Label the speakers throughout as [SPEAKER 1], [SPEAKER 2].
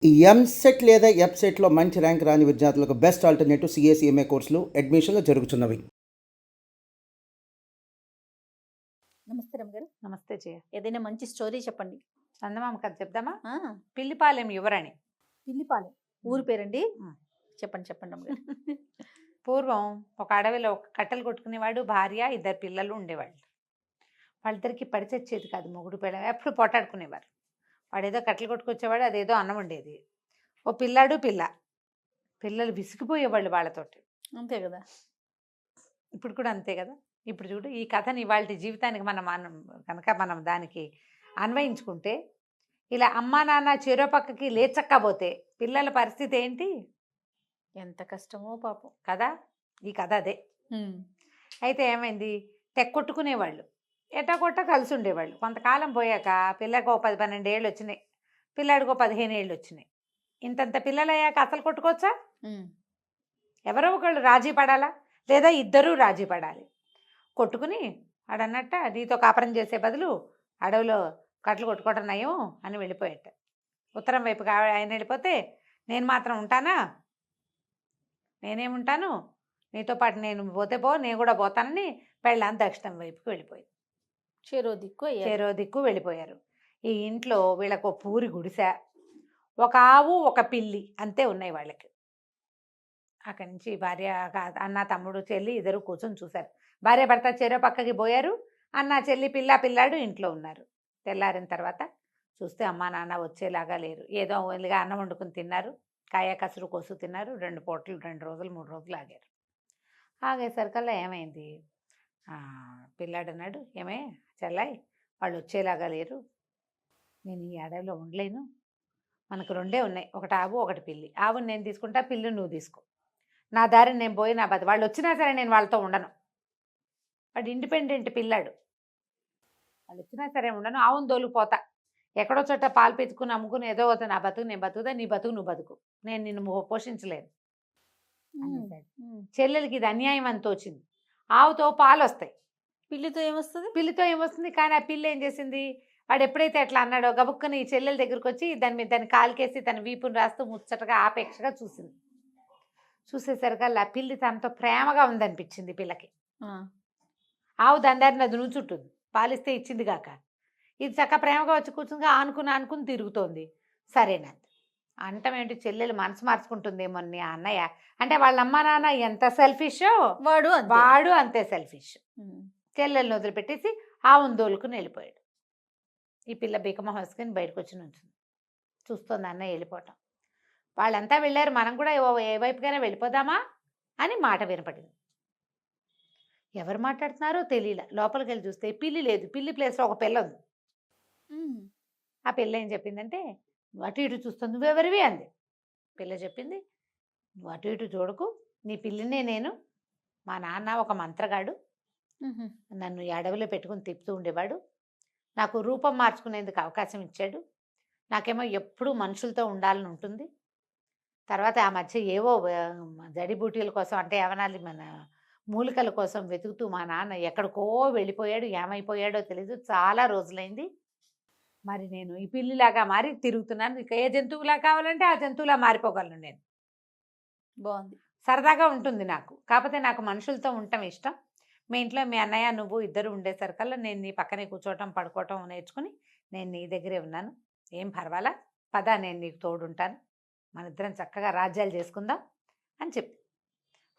[SPEAKER 1] ఈ ఎంసెట్ లేదా ఎఫ్సెట్‌లో మంచి ర్యాంక్ రాని విద్యార్థులకు బెస్ట్ ఆల్టర్‌నేటివ్ సీఏసీఎంఏ కోర్సులు అడ్మిషన్‌లు జరుగుతున్నవి.
[SPEAKER 2] నమస్తే రమ్మగారు.
[SPEAKER 3] నమస్తే జయ.
[SPEAKER 2] ఏదైనా మంచి స్టోరీ చెప్పండి.
[SPEAKER 3] చందమామ కథ చెప్దామా?
[SPEAKER 2] ఆ!
[SPEAKER 3] పిల్లిపాలెం యువరాణి.
[SPEAKER 2] పిల్లిపాలెం ఊరి పేరండి?
[SPEAKER 3] హ్మ్.
[SPEAKER 2] చెప్పండి రమ్మగారు.
[SPEAKER 3] పూర్వం ఒక అడవిలో ఒక కట్టెలు కొట్టుకునేవాడు, భార్య, ఇద్దరు పిల్లలు ఉండేవాళ్ళు. వాళ్ళిద్దరికి పడి చచ్చేది కాదు మొగుడు పెళ్ళాం. ఎప్పుడు పోటాడుకునేవారు. వాడేదో కట్టెలు కొట్టుకొచ్చేవాడు, అదేదో అన్నం ఉండేది. ఓ పిల్లాడు, పిల్ల. పిల్లలు విసిగిపోయేవాళ్ళు వాళ్ళతోటి.
[SPEAKER 2] అంతే కదా!
[SPEAKER 3] ఇప్పుడు కూడా అంతే కదా. ఇప్పుడు చూడు, ఈ కథని ఇవాళ జీవితానికి మనం దానికి అన్వయించుకుంటే, ఇలా అమ్మా నాన్న చెరో పక్కకి లేచక్కపోతే పిల్లల పరిస్థితి ఏంటి
[SPEAKER 2] ఎంత కష్టమో పాపం.
[SPEAKER 3] కదా. ఈ కథ అదే. అయితే ఏమైంది, తెక్కొట్టుకునేవాళ్ళు, ఎట్టా కలిసి ఉండేవాళ్ళు. కొంతకాలం పోయాక పిల్లకి ఓ 10-12 ఏళ్ళు వచ్చినాయి, పిల్లాడికి ఓ 15 ఏళ్ళు వచ్చినాయి. ఇంతంత పిల్లలు అయ్యాక అసలు కొట్టుకోవచ్చా? ఎవరో ఒకళ్ళు రాజీ పడాలా, లేదా ఇద్దరూ రాజీ పడాలి. కొట్టుకుని ఆడన్నట్ట నీతో కాపురం చేసే బదులు అడవిలో కట్లు కొట్టుకోవటం నయం అని వెళ్ళిపోయాట. ఉత్తరం వైపుగా ఆయన వెళ్ళిపోతే, నేను మాత్రం ఉంటానా, నేనేముంటాను, నీతో పాటు నేను పోతే పో, నేను కూడా పోతానని పెళ్ళాం దక్షిణం వైపుకి వెళ్ళిపోయింది.
[SPEAKER 2] చెరో దిక్కు అయ్యారు.
[SPEAKER 3] చెరో దిక్కు వెళ్ళిపోయారు. ఈ ఇంట్లో వీళ్ళకు ఒక పూరి గుడిసె, ఒక ఆవు, ఒక పిల్లి అంతే ఉన్నాయి వాళ్ళకి. అక్కడి నుంచి భార్య, అన్న, తమ్ముడు, చెల్లి ఇద్దరు కూర్చొని చూశారు. భార్య భర్త చెరో పక్కకి పోయారు. అన్న, చెల్లి, పిల్లాడు ఇంట్లో ఉన్నారు. తెల్లారిన తర్వాత చూస్తే అమ్మా నాన్న వచ్చేలాగా లేరు. ఏదో ఒళ్ళిగా అన్నం వండుకుని తిన్నారు, కాయ కసురు కోసు తిన్నారు. 2 పూటలు 2 రోజులు 3 రోజులు ఆగారు. ఆగేసరికల్లా ఏమైంది, పిల్లాడు అన్నాడు, ఏమే చెల్లాయి, వాళ్ళు వచ్చేలాగా లేరు, నేను ఈ అడవిలో ఉండలేను, మనకు 2 ఉన్నాయి, ఒకటి ఆవు ఒకటి పిల్లి. ఆవుని నేను తీసుకుంటా, పిల్లి నువ్వు తీసుకో, నా దారిని నేను పోయి నా వాళ్ళు వచ్చినా సరే నేను వాళ్ళతో ఉండను. వాడు ఇండిపెండెంట్ పిల్లాడు, వాళ్ళు వచ్చినా సరే ఉండను, ఆవును దోలుకుపోతా, ఎక్కడో చోట పాలు పెట్టుకుని అమ్ముకుని ఏదో అవుతా, నా బతుకు నేను బతుకుతా, నీ బతుకు నువ్వు బతుకు, నేను నిన్ను పోషించలేను అనేసాడు. చెల్లెలకి ఇది అన్యాయం అని తోచింది. ఆవుతో పాలు వస్తాయి,
[SPEAKER 2] పిల్లితో ఏమొస్తుంది?
[SPEAKER 3] పిల్లితో ఏమొస్తుంది. కానీ ఆ పిల్లి ఏం చేసింది, వాడు ఎప్పుడైతే అట్లా అన్నాడో గబుక్కని ఈ చెల్లెల దగ్గరికి వచ్చి దాన్ని కాలుకేసి తన వీపుని రాస్తూ ముచ్చటగా ఆపేక్షగా చూసింది. చూసేసరికల్లా ఆ పిల్లి తనతో ప్రేమగా ఉందనిపించింది పిల్లకి. ఆవు దండారిని అది నుంచుంటుంది, పాలిస్తే ఇచ్చింది కాక, ఇది చక్క ప్రేమగా వచ్చి కూర్చుని ఆనుకుని తిరుగుతోంది. సరేనంది. అంటమేంటి, చెల్లెలు మనసు మార్చుకుంటుందేమో నీ అన్నయ్య అంటే, వాళ్ళ అమ్మ నాన్న ఎంత సెల్ఫిషో వాడు అంతే సెల్ఫిష్. చెల్లెల్ని వదిలిపెట్టేసి ఆవును దోలుకుని వెళ్ళిపోయాడు. ఈ పిల్ల బీకమొహం వేసుకుని బయటకు వచ్చి నుంచింది, చూస్తోంది అన్నయ్య వెళ్ళిపోవటం. వాళ్ళంతా వెళ్ళారు, మనం కూడా ఏ వైపుకైనా వెళ్ళిపోదామా అని మాట వినపడింది. ఎవరు మాట్లాడుతున్నారో తెలియలే. లోపలికి వెళ్ళి చూస్తే పిల్లి లేదు, పిల్లి ప్లేస్లో ఒక పిల్ల ఉంది. ఆ పిల్ల ఏం చెప్పిందంటే, నువ్వు అటు ఇటు చూస్తావు, నువ్వెవరివి అంది. పిల్ల చెప్పింది, నువ్వు అటు ఇటు చూడకు, నీ పిల్లినే నేను, మా నాన్న ఒక మంత్రగాడు, నన్ను ఈ అడవిలో పెట్టుకుని తిప్పుతూ ఉండేవాడు, నాకు రూపం మార్చుకునేందుకు అవకాశం ఇచ్చాడు, నాకేమో ఎప్పుడూ మనుషులతో ఉండాలని ఉంటుంది. తర్వాత ఆ మధ్య ఏవో జడిబూటీల కోసం, అంటే ఏమనాలి, మన మూలికల కోసం వెతుకుతూ మా నాన్న ఎక్కడికో వెళ్ళిపోయాడు, ఏమైపోయాడో తెలీదు, చాలా రోజులైంది. మరి నేను ఈ పిల్లిలాగా మారి తిరుగుతున్నాను, ఇక ఏ జంతువులా కావాలంటే ఆ జంతువులా మారిపోగలను నేను.
[SPEAKER 2] బాగుంది,
[SPEAKER 3] సరదాగా ఉంటుంది నాకు, కాకపోతే నాకు మనుషులతో ఉండటం ఇష్టం. మీ ఇంట్లో మీ అన్నయ్య నువ్వు ఇద్దరు ఉండేసరికల్లా నేను నీ పక్కనే కూర్చోవటం పడుకోవటం నేర్చుకుని నేను నీ దగ్గరే ఉన్నాను, ఏం పర్వాలా, పద నేను నీకు తోడుంటాను, మన ఇద్దరం చక్కగా రాజ్యాలు చేసుకుందాం అని చెప్పి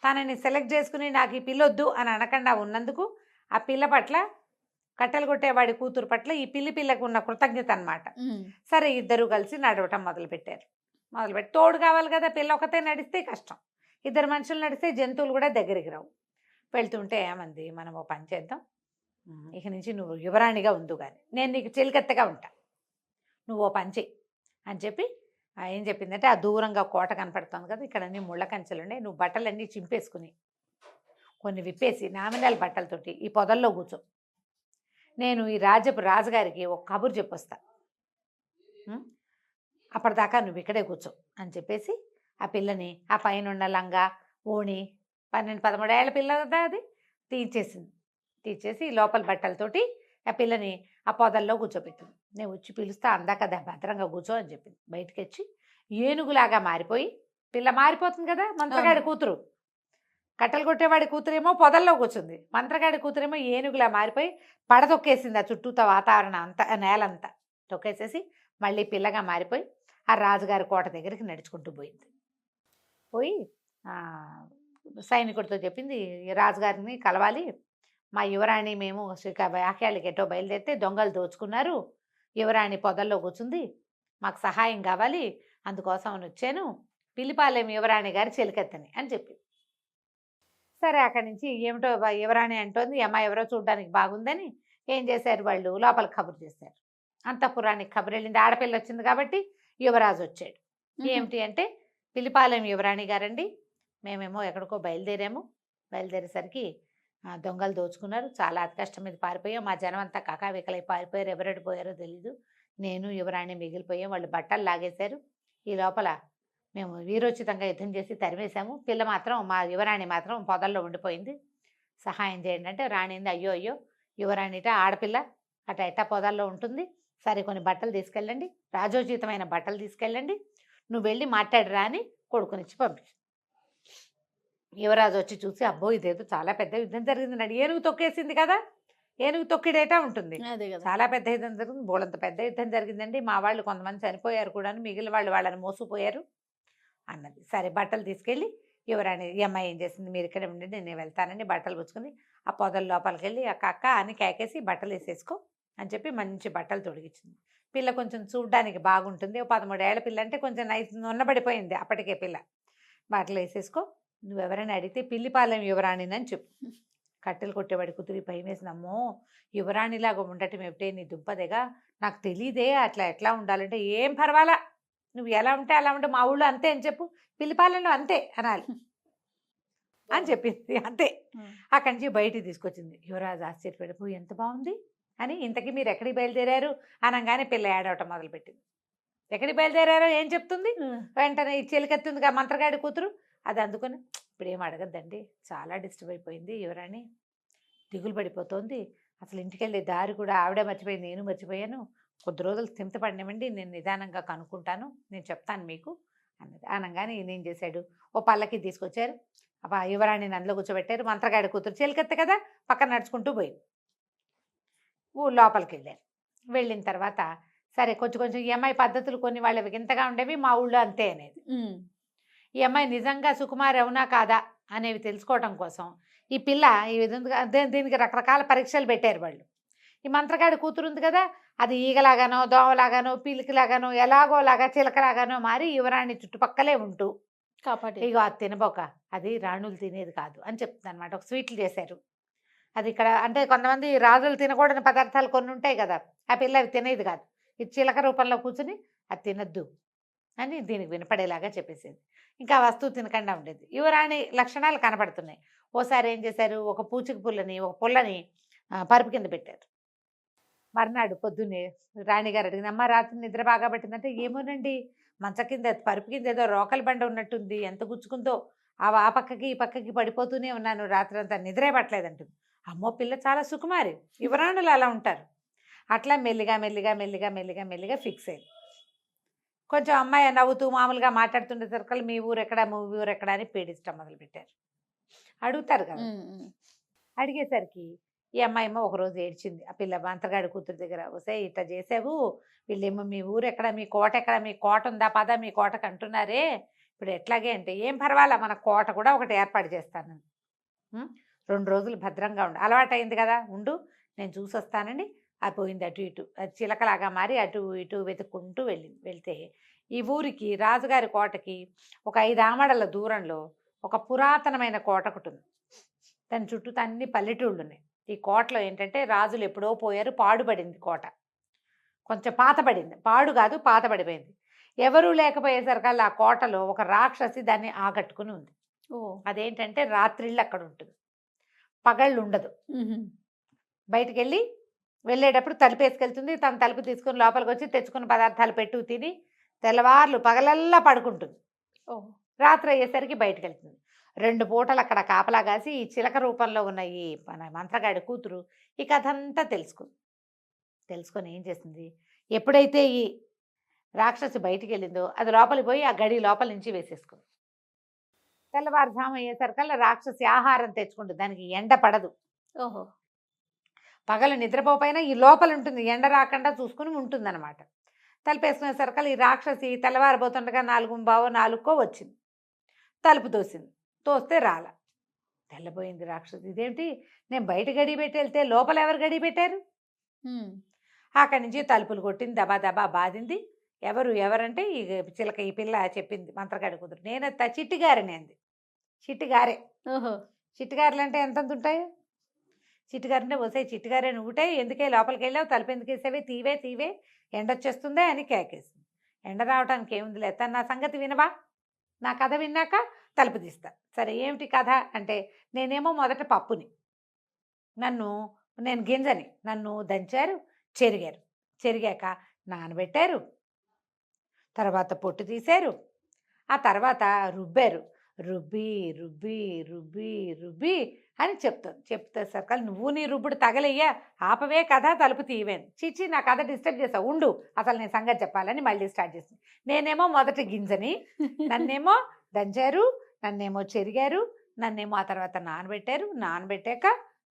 [SPEAKER 3] తనని సెలెక్ట్ చేసుకుని, నాకు ఈ పిల్లొద్దు అని అనకుండా ఉన్నందుకు ఆ పిల్ల పట్ల, కట్టెలు కొట్టేవాడి కూతురు పట్ల ఈ పిల్లకు ఉన్న కృతజ్ఞత అనమాట. సరే, ఇద్దరు కలిసి నడవటం మొదలుపెట్టారు. మొదలుపెట్టి తోడు కావాలి కదా, పిల్ల ఒకతే నడిస్తే కష్టం, ఇద్దరు మనుషులు నడిస్తే జంతువులు కూడా దగ్గరికి రావు. వెళ్తుంటే ఏమంది, మనం ఓ పని చేద్దాం, ఇక నుంచి నువ్వు యువరాణిగా ఉండు, కానీ నేను నీకు చెలికత్తెగా ఉంటా, నువ్వు ఓ పని చెయ్యి అని చెప్పి ఏం చెప్పిందంటే, ఆ దూరంగా కోట కనపడుతుంది కదా, ఇక్కడ అన్ని ముళ్ళ కంచెలు ఉన్నాయి, నువ్వు బట్టలన్నీ చింపేసుకుని కొన్ని విప్పేసి నామినల్ బట్టలతోటి ఈ పొదల్లో కూర్చో, నేను ఈ రాజుగారికి ఒక కబురు చెప్పొస్తా, అప్పటిదాకా నువ్వు ఇక్కడే కూర్చో అని చెప్పేసి ఆ పిల్లని ఆ పైన ఉన్న లంగా ఓణి 12-13 ఏళ్ళ పిల్ల కదా అది తీసేసి లోపల బట్టలతోటి ఆ పిల్లని ఆ పొదల్లో కూర్చోబెట్టింది. నేను వచ్చి పిలుస్తా, అందాక భద్రంగా కూర్చో అని చెప్పింది. బయటకు వచ్చి ఏనుగులాగా మారిపోయి, పిల్ల మారిపోతుంది కదా మంత్రగాడి కూతురు, కట్టెలు కొట్టేవాడి కూతురేమో పొదల్లో కూర్చుంది, మంత్రగాడి కూతురేమో ఏనుగులా మారిపోయి పడతొక్కేసింది ఆ చుట్టూతో వాతావరణం అంతా, నేలంతా తొక్కేసేసి మళ్ళీ పిల్లగా మారిపోయి ఆ రాజుగారి కోట దగ్గరికి నడుచుకుంటూ పోయింది. పోయి సైనికుడితో చెప్పింది, "ఈ రాజుగారిని కలవాలి, మా యువరాణి మేము వ్యాఖ్యాలకి ఎటో బయలుదేరితే దొంగలు దోచుకున్నారు, యువరాణి పొదల్లో కూర్చుంది, మాకు సహాయం కావాలి, అందుకోసం అని వచ్చాను, పిల్లిపాలెం యువరాణి గారి చెలికెత్తని" అని చెప్పింది. సరే అక్కడి నుంచి ఏమిటో యువరాణి అంటోంది, ఈ అమ్మాయి ఎవరో చూడడానికి బాగుందని ఏం చేశారు వాళ్ళు, లోపలికి కబురు చేశారు. అంతఃపురానికి కబురు వెళ్ళింది, ఆడపిల్ల వచ్చింది కాబట్టి యువరాజు వచ్చాడు. ఏమిటి అంటే, పిల్లిపాలెం యువరాణి గారండి, మేమేమో ఎక్కడికో బయలుదేరేసరికి దొంగలు దోచుకున్నారు, చాలా అతి కష్టం మీద పారిపోయాం, మా జనం అంతా కకావికలై పారిపోయారు, ఎవరెటు పోయారో తెలీదు, నేను యువరాణి మిగిలిపోయాం, వాళ్ళు బట్టలు లాగేశారు, ఈ లోపల మేము వీరోచితంగా యుద్ధం చేసి తరిమేశాము, పిల్ల మాత్రం మా యువరాణి మాత్రం పొదల్లో ఉండిపోయింది, సహాయం చేయండి అంటే రాణింది, అయ్యో అయ్యో యువరాణిట ఆడపిల్ల అట ఎట్టా పొదల్లో ఉంటుంది, సరే కొన్ని బట్టలు తీసుకెళ్ళండి, రాజోచితమైన బట్టలు తీసుకెళ్ళండి, నువ్వు వెళ్ళి మాట్లాడిరా అని కొడుకునిచ్చి పంపించు. యువరాజు వచ్చి చూసి, అబ్బో ఇదేదో చాలా పెద్ద యుద్ధం జరిగింది, ఏనుగు తొక్కేసింది కదా, ఏనుగు తొక్కిడేటా ఉంటుంది,
[SPEAKER 2] అదే కదా.
[SPEAKER 3] చాలా పెద్ద యుద్ధం జరిగింది, బోళంత పెద్ద యుద్ధం జరిగిందండి, మా వాళ్ళు కొంతమంది చనిపోయారు కూడా, మిగిలిన వాళ్ళు వాళ్ళని మోసుకుపోయారు అన్నది. సరే బట్టలు తీసుకెళ్ళి యువరాణి, ఈ అమ్మాయి ఏం చేసింది, మీరు ఇక్కడ ఉండండి నేను వెళ్తానండి, బట్టలు పుచ్చుకుని ఆ పొదల లోపలికి వెళ్ళి అక్క అక్క అని కేకేసి బట్టలు వేసేసుకో అని చెప్పి మంచి బట్టలు తొడిగించింది. పిల్ల కొంచెం చూడ్డానికి బాగుంటుంది, 13 ఏళ్ల పిల్ల అంటే కొంచెం ఉన్నబడిపోయింది అప్పటికే పిల్ల. బట్టలు వేసేసుకో, నువ్వెవరైనా అడిగితే పిల్లిపాలెం యువరాణినని చెప్పు. కట్టెలు కొట్టేవాడి కుదిరి భయం వేసిందమ్మో, యువరాణిలాగా ఉండటం ఏమిటే నీ దుంపదేగా, నాకు తెలీదే అట్లా ఎట్లా ఉండాలంటే, ఏం పర్వాలా నువ్వు ఎలా ఉంటే అలా ఉంటే, మా ఊళ్ళో అంతే అని చెప్పు, పిల్లిపాలెంలో అంతే అనాలి అని చెప్పింది. అంతే. అక్కడి నుంచి బయటికి తీసుకొచ్చింది. యువరాజు ఆశ్చర్యపడిపోయి, ఎంత బాగుంది అని, ఇంతకీ మీరు ఎక్కడికి బయలుదేరారు అనగానే పిల్ల ఏడవటం మొదలుపెట్టింది. ఎక్కడికి బయలుదేరారో ఏం చెప్తుంది, వెంటనే ఈ చెలికెత్తుందిగా మంత్రగాడి కూతురు, అది అందుకొని, ఇప్పుడు ఏం అడగద్దండి, చాలా డిస్టర్బ్ అయిపోయింది యువరాణి, దిగులు పడిపోతుంది, అసలు ఇంటికి వెళ్ళే దారి కూడా ఆవిడే మర్చిపోయింది, నేను మర్చిపోయాను, కొద్ది రోజులు స్థిమితపడినామండి, నేను నిదానంగా కనుక్కుంటాను, నేను చెప్తాను మీకు అన్నది. అనగానే ఈయన ఏం చేశాడు, ఓ పల్లకి తీసుకొచ్చారు, యువరాణిని అందులో కూర్చోబెట్టారు, మంత్రగాడి కూతురు చెలికెత్త కదా పక్కన నడుచుకుంటూ పోయింది. లోపలికి వెళ్ళారు. వెళ్ళిన తర్వాత సరే కొంచెం ఈ అమ్మాయి పద్ధతులు కొన్ని వాళ్ళవి వింతగా ఉండేవి, మా ఊళ్ళో అంతే అనేది. ఈ అమ్మాయి నిజంగా సుకుమారి అవునా కాదా అనేవి తెలుసుకోవడం కోసం ఈ పిల్ల ఈ విధంగా దీనికి రకరకాల పరీక్షలు పెట్టారు వాళ్ళు. ఈ మంత్రగాడి కూతురు ఉంది కదా, అది ఈగలాగానో దోమలాగానో పీలికలాగానో ఎలాగోలాగా చిలకలాగానో మారి యువరాణి చుట్టుపక్కలే ఉంటూ
[SPEAKER 2] కాపాడి,
[SPEAKER 3] ఇగో అది తినబోక, అది రాణులు తినేది కాదు అని చెప్తుంది అనమాట. ఒక స్వీట్లు చేశారు, అది ఇక్కడ అంటే కొంతమంది రాజులు తినకూడని పదార్థాలు కొన్ని ఉంటాయి కదా, ఆ పిల్ల అవి తినేది కాదు, ఇది చిలక రూపంలో కూర్చుని అది తినద్దు అని దీనికి వినపడేలాగా చెప్పేసేది. ఇంకా ఆ వస్తువు తినకుండా ఉండేది. యువరాణి లక్షణాలు కనపడుతున్నాయి. ఓసారి ఏం చేశారు, ఒక పూచిక పుల్లని పరుపు కింద పెట్టారు. మర్నాడు పొద్దున్నే రాణిగారు అడిగింది, అమ్మ రాత్రి నిద్ర బాగా పట్టిందంటే, ఏమోనండి మంచ కింద పరుపు కింద ఏదో రోకలి బండ ఉన్నట్టుంది, ఎంత గుచ్చుకుందో, ఆ పక్కకి ఈ పక్కకి పడిపోతూనే ఉన్నాను, రాత్రి అంతా నిద్రే పట్టలేదంటుంది. అమ్మో పిల్ల చాలా సుకుమారి, యువరాణులు అలా ఉంటారు. అట్లా మెల్లిగా ఫిక్స్ అయింది. కొంచెం అమ్మాయి నవ్వుతూ మామూలుగా మాట్లాడుతుండే సరికల్ మీ ఊరు ఎక్కడ అని పీడించడం మొదలుపెట్టారు. అడుగుతారు కదా, అడిగేసరికి ఈ అమ్మాయి ఏమో ఒకరోజు ఏడ్చింది. ఆ పిల్ల మంత్రగాడి కూతురు దగ్గర, వస్తే ఇట్లా చేసావు, వీళ్ళేమో మీ ఊరు ఎక్కడ, మీ కోట ఎక్కడ, మీ కోట ఉందా పదా మీ కోటకు అంటున్నారే, ఇప్పుడు ఎట్లాగే అంటే, ఏం పర్వాలా మన కోట కూడా ఒకటి ఏర్పాటు చేస్తాను, 2 రోజులు భద్రంగా ఉండు, అలవాటైంది కదా ఉండు, నేను చూసొస్తానండి. అది పోయింది అటు ఇటు, అది చిలకలాగా మారి అటు ఇటు వెతుక్కుంటూ వెళ్తే ఈ ఊరికి రాజుగారి కోటకి ఒక 5 ఆమడల దూరంలో ఒక పురాతనమైన కోట ఒకటి ఉంది. దాని చుట్టూ అన్ని పల్లెటూళ్ళు ఉన్నాయి. ఈ కోటలో ఏంటంటే రాజులు ఎప్పుడో పోయారు, పాడుపడింది కోట, కొంచెం పాతబడింది, పాడు కాదు పాతబడిపోయింది. ఎవరూ లేకపోయేసరికల్లా ఆ కోటలో ఒక రాక్షసి దాన్ని ఆకట్టుకుని ఉంది. అదేంటంటే రాత్రిళ్ళు అక్కడ ఉంటుంది, పగళ్ళు ఉండదు. బయటికి వెళ్ళేటప్పుడు తలుపేసుకెళ్తుంది, తన తలుపు తీసుకుని లోపలికి వచ్చి తెచ్చుకున్న పదార్థాలు పెట్టు తిని తెల్లవార్లు పగలల్లా పడుకుంటుంది. రాత్రి అయ్యేసరికి బయటకు వెళ్తుంది. 2 పూటలు అక్కడ కాపలా కాసి ఈ చిలక రూపంలో ఉన్న ఈ మన మంత్రగాడి కూతురు ఈ కథ అంతా తెలుసుకొని ఏం చేసింది, ఎప్పుడైతే ఈ రాక్షసి బయటికి వెళ్ళిందో అది లోపలికి పోయి ఆ గడి లోపల నుంచి వేసేసుకుంది. తెల్లవారుజాము అయ్యేసరికల్లా రాక్షసి ఆహారం తెచ్చుకుంటుంది. దానికి ఎండ పడదు.
[SPEAKER 2] ఓహో.
[SPEAKER 3] పగలు నిద్రపోపైనా ఈ లోపల ఉంటుంది, ఎండ రాకుండా చూసుకుని ఉంటుందన్నమాట. తలుపేసుకునేసరికల్లా ఈ రాక్షసి తెల్లవారిపోతుండగా 4:15 వచ్చింది. తలుపు తోసింది. తోస్తే రాల. తెల్లబోయింది రాక్షసి. ఇదేంటి, నేను బయట గడి పెట్టి వెళ్తే లోపల ఎవరు గడి పెట్టారు? అక్కడి నుంచి తలుపులు కొట్టింది, దబా దబా బాధింది. ఎవరంటే ఈ చిలక, ఈ పిల్ల చెప్పింది, మంత్రగాడి కూతురు. నేను చిట్టిగారని అంది. చిట్టిగారే.
[SPEAKER 2] ఓహో.
[SPEAKER 3] చిట్టిగారులు అంటే ఎంతంత ఉంటాయి? చిట్టిగారు అంటే వసే చిట్టిగారే నువ్వుటే ఎందుకే లోపలికి వెళ్ళావు, తలుపు ఎందుకు వేసావే, తీవే ఎండొచ్చేస్తుందే అని కేకేసింది. ఎండ రావడానికి ఏముంది లేదు, నా సంగతి వినవా, నా కథ విన్నాక తలుపు తీస్తా. సరే ఏమిటి కథ అంటే, నేనేమో మొదట పప్పుని, నేను గింజని, నన్ను దంచారు, చెరిగాక నానబెట్టారు, తర్వాత పొట్టు తీశారు, ఆ తర్వాత రుబ్బారు, రుబ్బి రుబ్బి రుబ్బి రుబ్బి అని చెప్తే సర్కాలు నువ్వు నీ రుబ్బుడు తగలయ్యా, ఆపవే కథ, తలుపు తీవేను. చీచి నా కథ డిస్టర్బ్ చేసావు, ఉండు అసలు నేను సంగతి చెప్పాలని మళ్ళీ స్టార్ట్ చేసింది. నేనేమో మొదటి గింజని, నన్నేమో దంచారు, నన్నేమో చెరిగారు, నన్నేమో ఆ తర్వాత నానబెట్టాక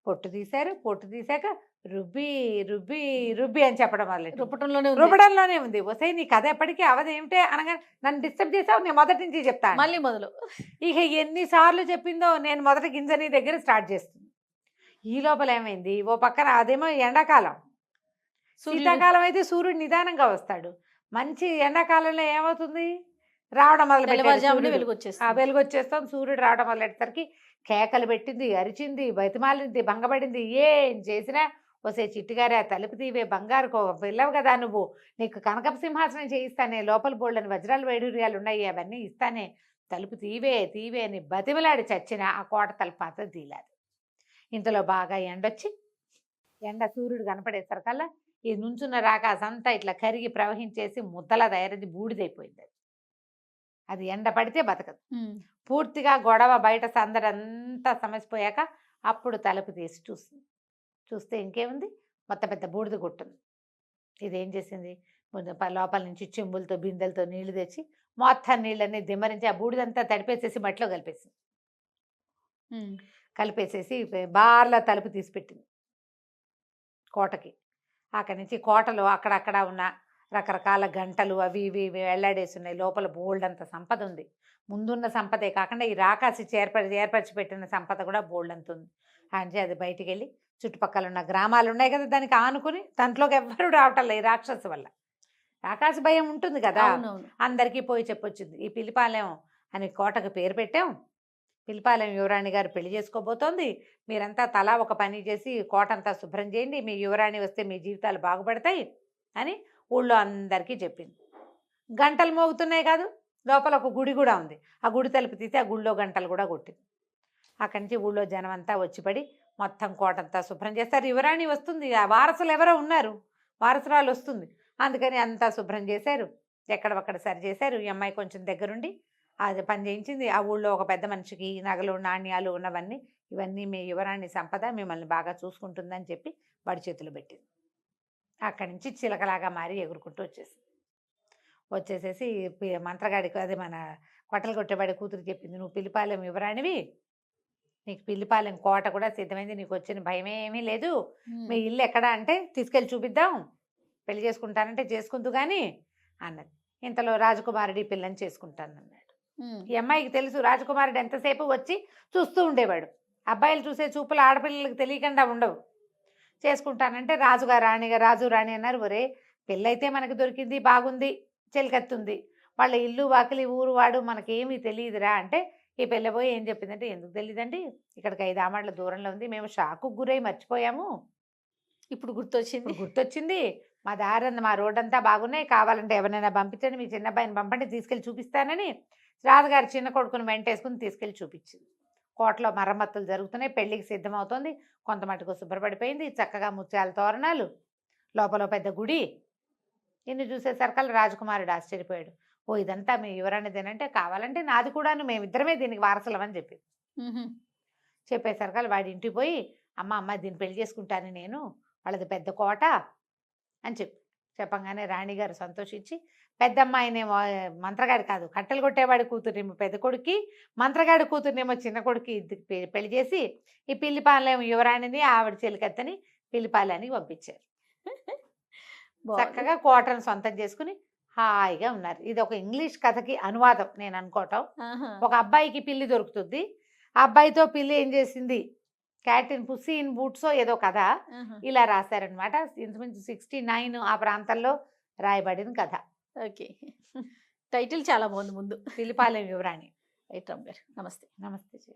[SPEAKER 3] పొట్టు తీశాక రుబ్బి రుబ్బి రుబ్బి అని చెప్పడం వల్ల రుబ్బడంలోనే ఉంది. వసే నీ కథ ఎప్పటికీ అవదేమిటే అనగా నన్ను డిస్టర్బ్ చేసావు, నేను మొదటి నుంచి చెప్తాను
[SPEAKER 2] మళ్ళీ మొదలు.
[SPEAKER 3] ఇక ఎన్నిసార్లు చెప్పిందో, నేను మొదటి గింజని దగ్గర స్టార్ట్ చేస్తుంది. ఈ లోపల ఏమైంది, ఓ పక్కన అదేమో ఎండాకాలం, శీతాకాలం అయితే సూర్యుడు నిదానంగా వస్తాడు. మంచి ఎండాకాలంలో ఏమవుతుంది, రావడం మొదలు వెలుగొచ్చేస్తాం. సూర్యుడు రావడం మొదలెట్టేసరికి కేకలు పెట్టింది, అరిచింది, బతిమాలింది, భంగపడింది. ఏం చేసినా వసే చిట్టిగారే ఆ తలుపు తీవే, బంగారు పిల్లవు కదా నువ్వు, నీకు కనకపు సింహాసనం చేయిస్తానే, లోపల బోళ్ళని వజ్రాలు వైడూర్యాలు ఉన్నాయి, అవన్నీ ఇస్తానే, తలుపు తీవే అని బతిమలాడి చచ్చిన ఆ కోట తలుపు మాత్రం తీలాదు. ఇంతలో బాగా ఎండొచ్చి, సూర్యుడు కనపడేసరికల్లా ఈ నుంచున్న రాకాసంతా ఇట్లా కరిగి ప్రవహించేసి ముద్దలా తయారైంది, బూడిదైపోయింది. అది ఎండ పడితే బతకదు. పూర్తిగా గొడవ బయట సందడంతా సమసిపోయాక అప్పుడు తలుపు తీసి చూస్తే ఇంకేముంది, మొత్తం పెద్ద బూడిద కొట్టుంది. ఇదేం చేసింది, లోపల నుంచి చెంబులతో బిందెలతో నీళ్లు తెచ్చి మొత్తం నీళ్ళన్నీ దిమ్మరించి ఆ బూడిదంతా తడిపేసేసి మట్టిలో కలిపేసేసి బార్లా తలుపు తీసి పెట్టింది కోటకి. అక్కడి నుంచి కోటలో అక్కడక్కడ ఉన్న రకరకాల గంటలు అవి ఇవి వెళ్లాడేసి ఉన్నాయి. లోపల బోల్డ్ అంత సంపద ఉంది. ముందున్న సంపదే కాకుండా ఈ రాకాసి ఏర్పరిచి పెట్టిన సంపద కూడా బోల్డ్ అంత ఉంది. అంటే అది బయటికి వెళ్ళి చుట్టుపక్కల ఉన్న గ్రామాలు ఉన్నాయి కదా, దానికి ఆనుకుని దాంట్లోకి ఎవ్వరూ రావటం లేదు. ఈ రాక్షసు వల్ల రాకాసి భయం ఉంటుంది కదా, అందరికీ పోయి చెప్పొచ్చింది. ఈ పిలిపాలెం అని కోటకు పేరు పెట్టాం, పిలిపాలెం యువరాణి గారు పెళ్లి చేసుకోబోతోంది, మీరంతా తలా ఒక పని చేసి కోట అంతా శుభ్రం చేయండి, మీ యువరాణి వస్తే మీ జీవితాలు బాగుపడతాయి అని ఊళ్ళో అందరికీ చెప్పింది. గంటలు మోగుతున్నాయి కాదు, లోపల ఒక గుడి కూడా ఉంది. ఆ గుడి తలుపు తీసి ఆ గుడిలో గంటలు కూడా కొట్టింది. అక్కడి నుంచి ఊళ్ళో జనం అంతా వచ్చిపడి మొత్తం కోటంతా శుభ్రం చేస్తారు. యువరాణి వస్తుంది, ఆ వారసులు ఎవరో ఉన్నారు, వారసురాలు వస్తుంది, అందుకని అంతా శుభ్రం చేశారు, ఎక్కడొక్కడ సరి చేశారు. ఈ అమ్మాయి కొంచెం దగ్గరుండి అది పని చేయించింది. ఆ ఊళ్ళో ఒక పెద్ద మనిషికి నగలు నాణ్యాలు ఉన్నవన్నీ, ఇవన్నీ మీ యువరాణి సంపద, మిమ్మల్ని బాగా చూసుకుంటుందని చెప్పి వాడి చేతులు పెట్టింది. అక్కడి నుంచి చిలకలాగా మారి ఎగురుకుంటూ వచ్చేసేసి మంత్రగాడికి, అదే మన కొట్టలు కొట్టేవాడి కూతురు చెప్పింది, నువ్వు పిలిపాలెం యువరాణివి, నీకు పిల్లిపాలెం కోట కూడా సిద్ధమైంది, నీకు వచ్చిన భయమేమీ లేదు, మీ ఇల్లు ఎక్కడ అంటే తీసుకెళ్ళి చూపిద్దాం, పెళ్లి చేసుకుంటానంటే చేసుకుందు కానీ అన్నది. ఇంతలో రాజకుమారుడి పిల్లని చేసుకుంటానన్నాడు. ఈ అమ్మాయికి తెలుసు రాజకుమారుడు ఎంతసేపు వచ్చి చూస్తూ ఉండేవాడు, అబ్బాయిలు చూసే చూపులు ఆడపిల్లలకు తెలియకుండా ఉండవు. చేసుకుంటానంటే రాజు రాణి అన్నారు. ఒరే పెళ్ళైతే మనకు దొరికింది, బాగుంది, చెలికత్తుంది, వాళ్ళ ఇల్లు వాకిలి ఊరు వాడు మనకేమీ తెలియదురా అంటే, ఈ పెళ్ళబోయి ఏం చెప్పిందంటే, ఎందుకు తెలియదండి, ఇక్కడికి 5 ఆమడల దూరంలో ఉంది, మేము షాకు గురై మర్చిపోయాము, ఇప్పుడు గుర్తొచ్చింది, మా దారంతా మా రోడ్డంతా బాగున్నాయి, కావాలంటే ఎవరైనా పంపించండి, మీ చిన్నబ్బాయిని పంపండి, తీసుకెళ్ళి చూపిస్తానని రాజుగారి చిన్న కొడుకుని వెంటేసుకుని తీసుకెళ్ళి చూపించింది. కోటలో మరమ్మతులు జరుగుతున్నాయి, పెళ్లికి సిద్ధమవుతోంది, కొంత మటుకు శుభ్రపడిపోయింది, చక్కగా ముత్యాల తోరణాలు, లోపల పెద్ద గుడి. ఇన్ని చూసేసరికల్లా రాజకుమారుడు ఆశ్చర్యపోయాడు. ఓ ఇదంతా మీ యువరాణిదేనంటే, కావాలంటే నాది కూడాను, మేమిద్దరమే దీనికి వారసులమని చెప్పింది. చెప్పేసరికల్లా వాడి ఇంటికి పోయి, అమ్మ దీన్ని పెళ్లి చేసుకుంటాను నేను, వాళ్ళది పెద్ద కోట అని చెప్పి చెప్పంగానే రాణిగారు సంతోషించి పెద్దమ్మాయినేమో మంత్రగాడి కాదు కట్టెలు కొట్టేవాడి కూతుర్నేమో పెద్ద కొడుక్కి, మంత్రగాడి కూతుర్నేమో చిన్న కొడుక్కి పెళ్లి చేసి ఈ పిల్లిపాలెం యువరాణిని ఆవిడ చెలికత్తని పిల్లిపాలెనికి పంపించారు.
[SPEAKER 2] బాగుంది.
[SPEAKER 3] చక్కగా కోటను సొంతం చేసుకుని హాయిగా ఉన్నారు. ఇది ఒక ఇంగ్లీష్ కథకి అనువాదం నేను అనుకోవటం.
[SPEAKER 2] ఆహా.
[SPEAKER 3] ఒక అబ్బాయికి పిల్లి దొరుకుతుంది, ఆ అబ్బాయితో పిల్లి ఏం చేసింది, క్యాట్ ఇన్ పుస్సీ ఇన్ బూట్సో ఏదో కథ
[SPEAKER 2] ఆహా.
[SPEAKER 3] ఇలా రాశారనమాట. ఇంచుమించు 69 ఆ ప్రాంతంలో రాయబడిన కథ.
[SPEAKER 2] ఓకే. టైటిల్ చాలా బాగుంది ముందు.
[SPEAKER 3] పిల్లిపాలెం యువరాణి.
[SPEAKER 2] రైట్ రామ్ గారు, నమస్తే.
[SPEAKER 3] నమస్తే.